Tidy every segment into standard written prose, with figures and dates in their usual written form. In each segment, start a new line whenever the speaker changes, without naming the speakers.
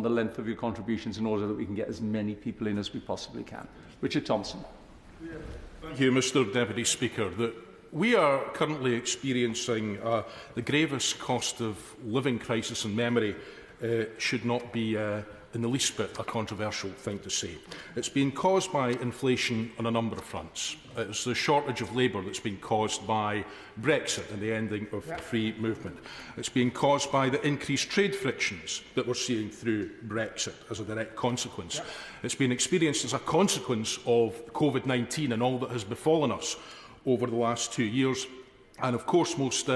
the length of your contributions in order that we can get as many people in as we possibly can. Richard Thomson.
Thank you, Mr Deputy Speaker. We are currently experiencing the gravest cost of living crisis in memory. Should not be in the least bit a controversial thing to say. It's been caused by inflation on a number of fronts. It's the shortage of labour that's been caused by Brexit and the ending of free movement. It's been caused by the increased trade frictions that we're seeing through Brexit as a direct consequence. It's been experienced as a consequence of COVID-19 and all that has befallen us over the last 2 years, and of course most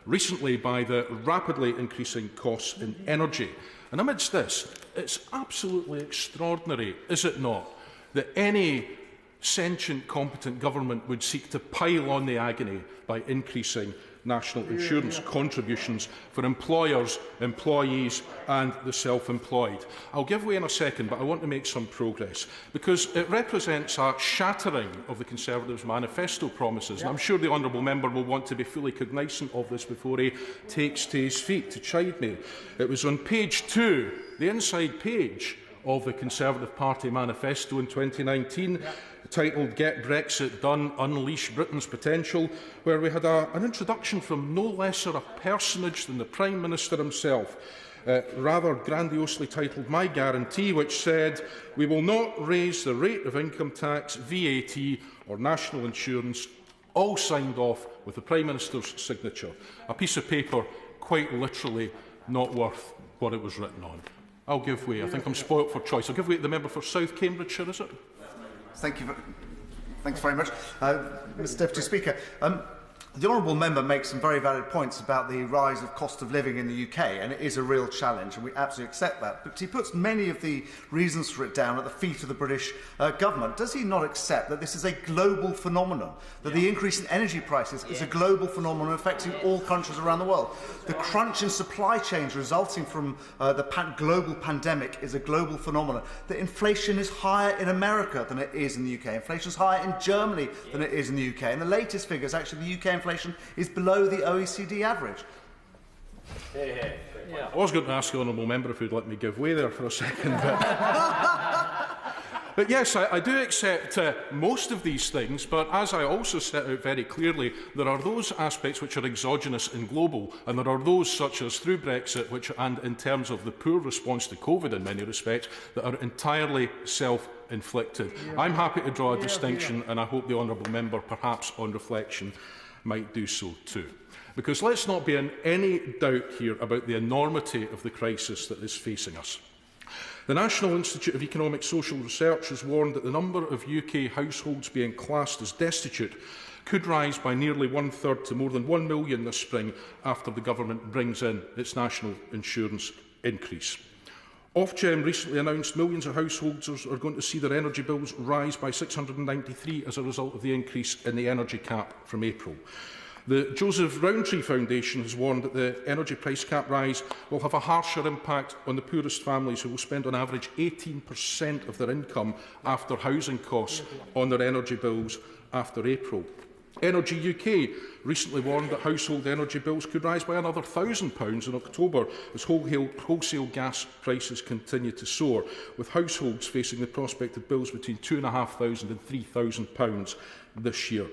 recently by the rapidly increasing costs in energy. And amidst this, it's absolutely extraordinary, is it not, that any sentient, competent government would seek to pile on the agony by increasing national insurance contributions for employers, employees and the self-employed. I'll give way in a second, but I want to make some progress, because it represents a shattering of the Conservatives' manifesto promises, and I'm sure the honourable member will want to be fully cognisant of this before he takes to his feet to chide me. It was on page 2, the inside page of the Conservative Party manifesto in 2019, titled Get Brexit Done, Unleash Britain's Potential, where we had an introduction from no lesser a personage than the Prime Minister himself, rather grandiosely titled My Guarantee, which said, "We will not raise the rate of income tax, VAT or national insurance," all signed off with the Prime Minister's signature. A piece of paper quite literally not worth what it was written on. I'll give way. I think I'm spoilt for choice. I'll give way to the member for South Cambridgeshire, is it?
Thanks very much, Mr Deputy Speaker. The honourable member makes some very valid points about the rise of cost of living in the UK, and it is a real challenge, and we absolutely accept that. But he puts many of the reasons for it down at the feet of the British government. Does he not accept that this is a global phenomenon, that the increase in energy prices is a global phenomenon affecting all countries around the world? The crunch in supply chains resulting from the global pandemic is a global phenomenon. That inflation is higher in America than it is in the UK. Inflation is higher in Germany than it is in the UK. And the latest figures, actually, the UK inflation is below the OECD average.
I was going to ask the honourable member if he'd let me give way there for a second. But yes, I do accept most of these things, but as I also set out very clearly, there are those aspects which are exogenous and global, and there are those such as through Brexit, and in terms of the poor response to COVID in many respects, that are entirely self-inflicted. I'm happy to draw a distinction, and I hope the honourable member, perhaps on reflection, might do so too. Because let's not be in any doubt here about the enormity of the crisis that is facing us. The National Institute of Economic Social Research has warned that the number of UK households being classed as destitute could rise by nearly 1/3 to more than 1 million this spring after the government brings in its national insurance increase. Ofgem recently announced millions of households are going to see their energy bills rise by £693 as a result of the increase in the energy cap from April. The Joseph Rowntree Foundation has warned that the energy price cap rise will have a harsher impact on the poorest families, who will spend on average 18% of their income after housing costs on their energy bills after April. Energy UK recently warned that household energy bills could rise by another £1,000 in October as wholesale gas prices continue to soar, with households facing the prospect of bills between £2,500 and £3,000 this year.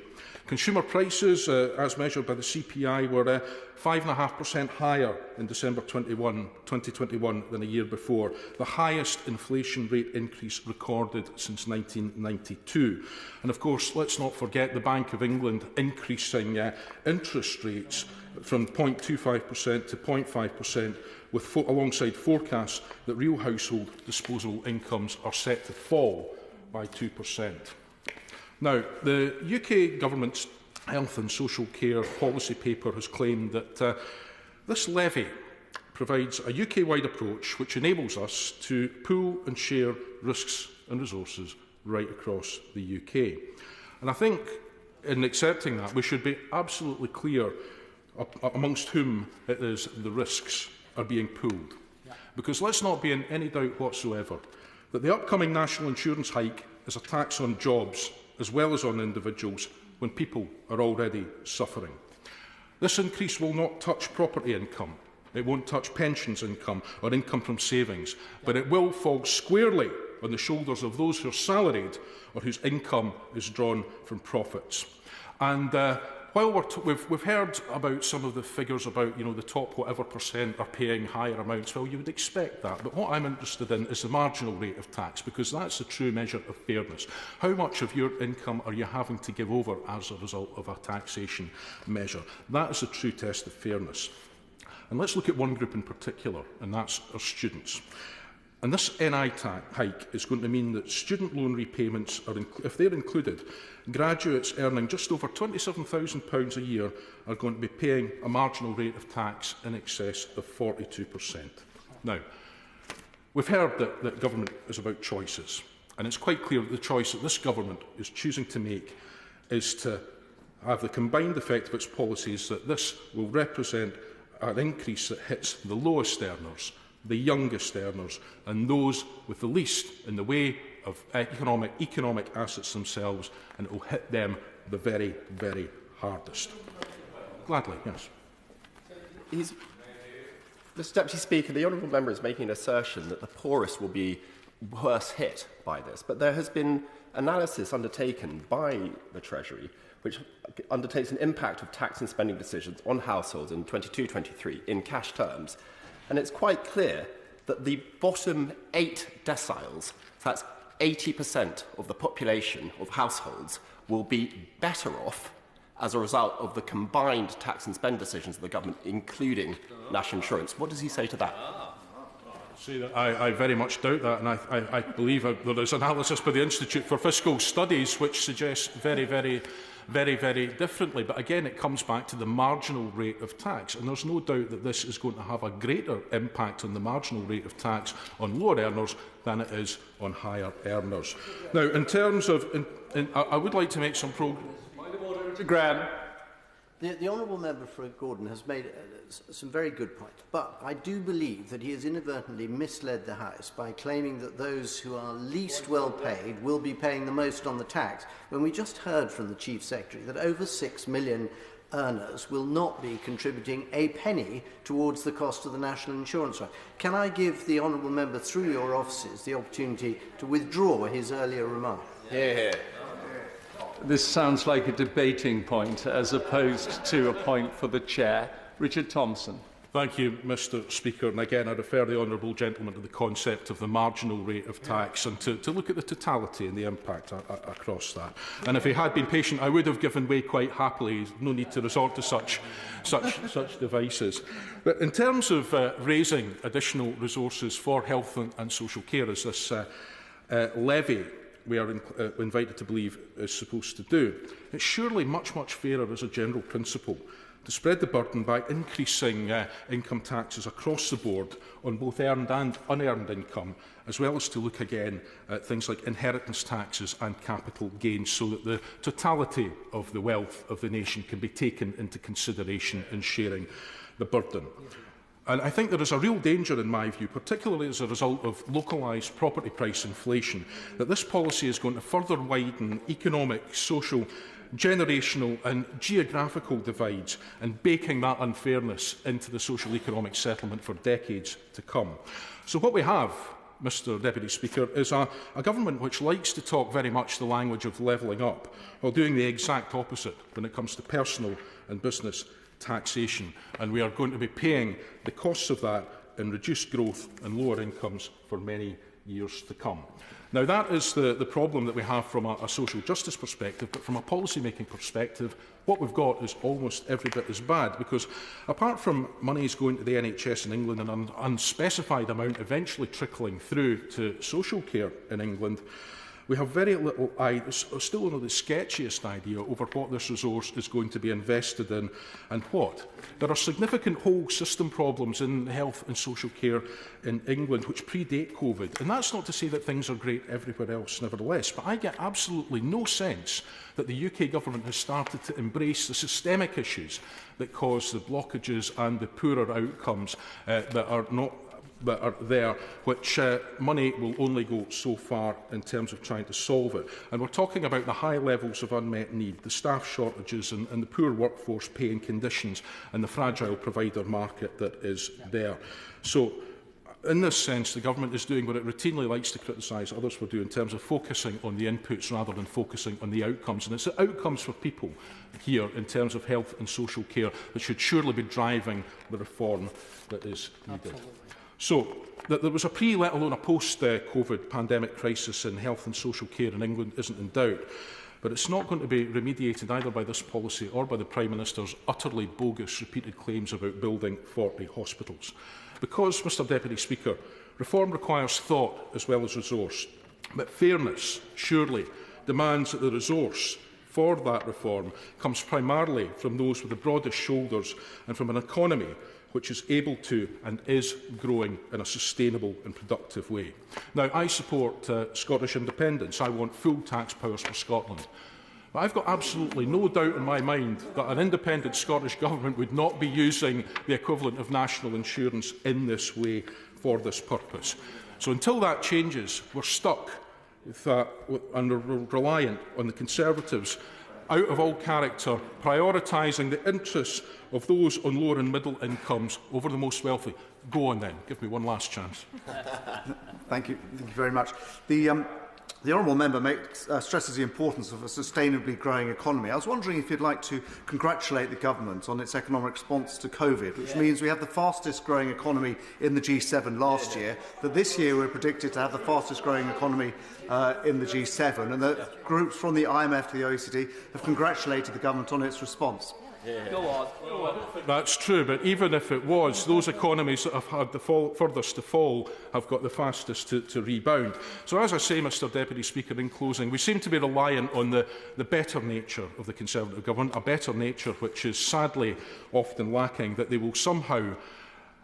Consumer prices, as measured by the CPI, were 5.5% higher in December 2021 than a year before, the highest inflation rate increase recorded since 1992. And of course, let's not forget the Bank of England increasing interest rates from 0.25% to 0.5%, alongside forecasts that real household disposable incomes are set to fall by 2%. Now, the UK Government's Health and Social Care Policy Paper has claimed that this levy provides a UK-wide approach which enables us to pool and share risks and resources right across the UK. And I think in accepting that, we should be absolutely clear amongst whom it is the risks are being pooled. Because let's not be in any doubt whatsoever that the upcoming national insurance hike is a tax on jobs as well as on individuals when people are already suffering. This increase will not touch property income. It won't touch pensions income or income from savings, but it will fall squarely on the shoulders of those who are salaried or whose income is drawn from profits. And while we've heard about some of the figures about, the top whatever % are paying higher amounts, well, you would expect that. But what I'm interested in is the marginal rate of tax, because that's a true measure of fairness. How much of your income are you having to give over as a result of a taxation measure? That is a true test of fairness. And let's look at one group in particular, and that's our students. And this NI hike is going to mean that student loan repayments, if they're included, graduates earning just over £27,000 a year are going to be paying a marginal rate of tax in excess of 42%. Now, we've heard that government is about choices, and it's quite clear that the choice that this government is choosing to make is to have the combined effect of its policies that this will represent an increase that hits the lowest earners, the youngest earners, and those with the least in the way of economic assets themselves, and it will hit them the very, very hardest. Gladly, yes.
Mr Deputy Speaker, the honourable member is making an assertion that the poorest will be worse hit by this, but there has been analysis undertaken by the Treasury which undertakes an impact of tax and spending decisions on households in 22-23 in cash terms. And it's quite clear that the bottom 8 deciles, so that's 80% of the population of households, will be better off as a result of the combined tax and spend decisions of the government, including national insurance. What does he say to that?
I very much doubt that, and I believe there is analysis by the Institute for Fiscal Studies which suggests very differently. But again, it comes back to the marginal rate of tax, and there's no doubt that this is going to have a greater impact on the marginal rate of tax on lower earners than it is on higher earners. Now, in terms of, I would like to make some progress.
Mr. Graham. The honourable member for Gordon has made some very good points, but I do believe that he has inadvertently misled the House by claiming that those who are least well paid will be paying the most on the tax, when we just heard from the Chief Secretary that over 6 million earners will not be contributing a penny towards the cost of the national insurance fund. Can I give the honourable member, through your offices, the opportunity to withdraw his earlier remark?
Hear, hear.
This sounds like a debating point as opposed to a point for the Chair. Richard Thomson.
Thank you, Mr Speaker. And again, I refer the honourable gentleman to the concept of the marginal rate of tax and to look at the totality and the impact across that. And if he had been patient, I would have given way quite happily. No need to resort to such devices. But in terms of raising additional resources for health and social care, as this levy we are invited to believe is supposed to do, it's surely much fairer as a general principle to spread the burden by increasing income taxes across the board on both earned and unearned income, as well as to look again at things like inheritance taxes and capital gains, so that the totality of the wealth of the nation can be taken into consideration in sharing the burden. And I think there is a real danger, in my view, particularly as a result of localised property price inflation, that this policy is going to further widen economic, social, generational and geographical divides, and baking that unfairness into the social economic settlement for decades to come. So what we have, Mr Deputy Speaker, is a government which likes to talk very much the language of levelling up, while doing the exact opposite when it comes to personal and business taxation, and we are going to be paying the costs of that in reduced growth and lower incomes for many years to come. Now, that is the problem that we have from a social justice perspective, but from a policy-making perspective, what we've got is almost every bit as bad, because apart from monies going to the NHS in England and an unspecified amount eventually trickling through to social care in England, we have very little, still only the sketchiest idea over what this resource is going to be invested in and what. There are significant whole system problems in health and social care in England which predate COVID. And that's not to say that things are great everywhere else, nevertheless. But I get absolutely no sense that the UK government has started to embrace the systemic issues that cause the blockages and the poorer outcomes that are not that are there, which money will only go so far in terms of trying to solve it. And we're talking about the high levels of unmet need, the staff shortages and the poor workforce paying conditions and the fragile provider market that is there. So, in this sense, the government is doing what it routinely likes to criticise others for doing in terms of focusing on the inputs rather than focusing on the outcomes. And it's the outcomes for people here in terms of health and social care that should surely be driving the reform that is needed. Absolutely. So, that there was a pre, let alone a post-COVID pandemic crisis in health and social care in England isn't in doubt. But it's not going to be remediated either by this policy or by the Prime Minister's utterly bogus repeated claims about building 40 hospitals. Because, Mr Deputy Speaker, reform requires thought as well as resource. But fairness, surely, demands that the resource for that reform comes primarily from those with the broadest shoulders and from an economy which is able to and is growing in a sustainable and productive way. Now, I support Scottish independence. I want full tax powers for Scotland. But I've got absolutely no doubt in my mind that an independent Scottish government would not be using the equivalent of national insurance in this way for this purpose. So until that changes, we're stuck and we're reliant on the Conservatives out of all character, prioritising the interests of those on lower and middle incomes over the most wealthy. Go on then, give me one last chance.
Thank you very much. The honourable member stresses the importance of a sustainably growing economy. I was wondering if you'd like to congratulate the government on its economic response to COVID, which means we have the fastest growing economy in the G7 last year, that this year we're predicted to have the fastest growing economy in the G7, and that groups from the IMF to the OECD have congratulated the government on its response.
Go on. I don't think that's true, but even if it was, those economies that have had the furthest to fall have got the fastest to rebound. So, as I say, Mr Deputy Speaker, in closing, we seem to be reliant on the better nature of the Conservative government, a better nature which is sadly often lacking, that they will somehow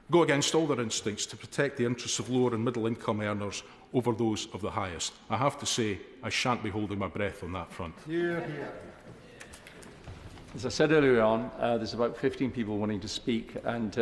go against all their instincts to protect the interests of lower and middle income earners over those of the highest. I have to say, I shan't be holding my breath on that front.
As I said earlier on, there's about 15 people wanting to speak, and